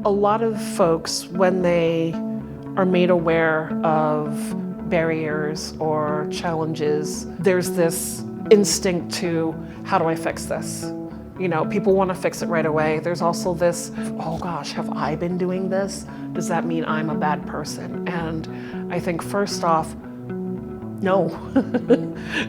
A lot of folks, when they are made aware of barriers or challenges, there's this instinct to, how do I fix this? You know, people want to fix it right away. There's also this, oh gosh, have I been doing this? Does that mean I'm a bad person? And I think first off, no.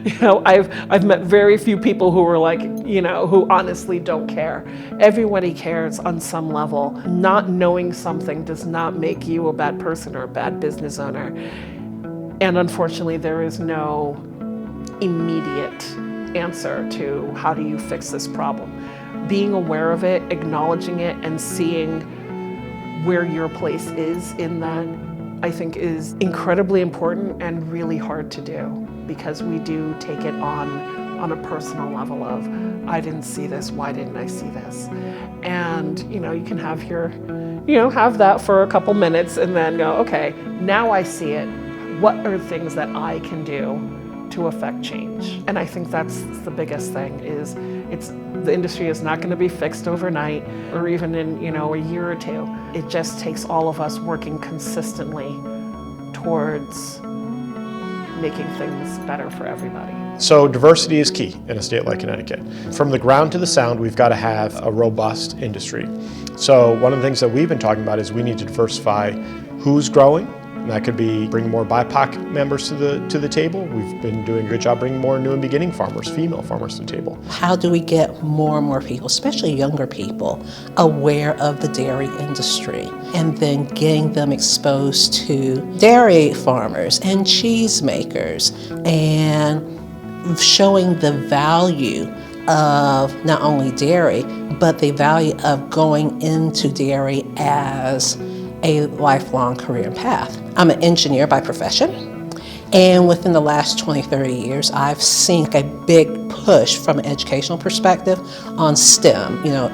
You know, I've met very few people who are like, you know, who honestly don't care. Everybody cares on some level. Not knowing something does not make you a bad person or a bad business owner. And unfortunately, there is no immediate answer to how do you fix this problem. Being aware of it, acknowledging it, and seeing where your place is in that, I think, is incredibly important and really hard to do, because we do take it on a personal level of, I didn't see this, why didn't I see this? And you know, you can have have that for a couple minutes and then go, okay, now I see it. What are things that I can do to affect change? And I think that's the biggest thing, is the industry is not going to be fixed overnight or even in, you know, a year or two. It just takes all of us working consistently towards making things better for everybody. So diversity is key in a state like Connecticut. From the ground to the sound, we've got to have a robust industry. So one of the things that we've been talking about is we need to diversify who's growing. And that could be bringing more BIPOC members to the table. We've been doing a good job bringing more new and beginning farmers, female farmers to the table. How do we get more and more people, especially younger people, aware of the dairy industry, and then getting them exposed to dairy farmers and cheese makers, and showing the value of not only dairy, but the value of going into dairy as a lifelong career path. I'm an engineer by profession, and within the last 20, 30 years, I've seen a big push from an educational perspective on STEM, you know,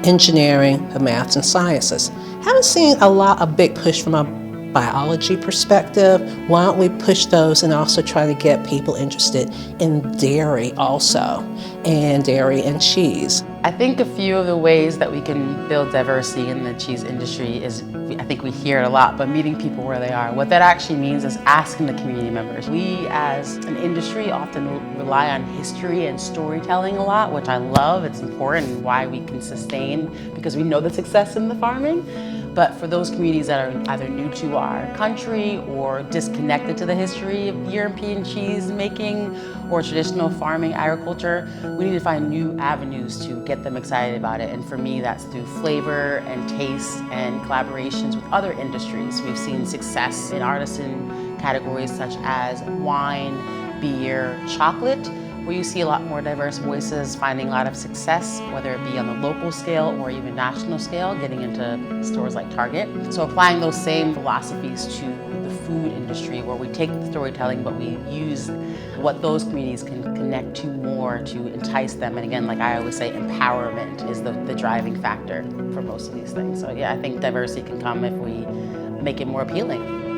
engineering, the maths and sciences. Haven't seen a big push from a biology perspective. Why don't we push those and also try to get people interested in dairy also, and dairy and cheese? I think a few of the ways that we can build diversity in the cheese industry is, I think we hear it a lot, but meeting people where they are. What that actually means is asking the community members. We as an industry often rely on history and storytelling a lot, which I love. It's important and why we can sustain, because we know the success in the farming. But for those communities that are either new to our country or disconnected to the history of European cheese making or traditional farming agriculture, we need to find new avenues to get them excited about it. And for me, that's through flavor and taste and collaborations with other industries. We've seen success in artisan categories such as wine, beer, chocolate, where you see a lot more diverse voices finding a lot of success, whether it be on the local scale or even national scale, getting into stores like Target. So applying those same philosophies to the food industry, where we take the storytelling but we use what those communities can connect to more to entice them. And again, like I always say, empowerment is the driving factor for most of these things. So yeah, I think diversity can come if we make it more appealing.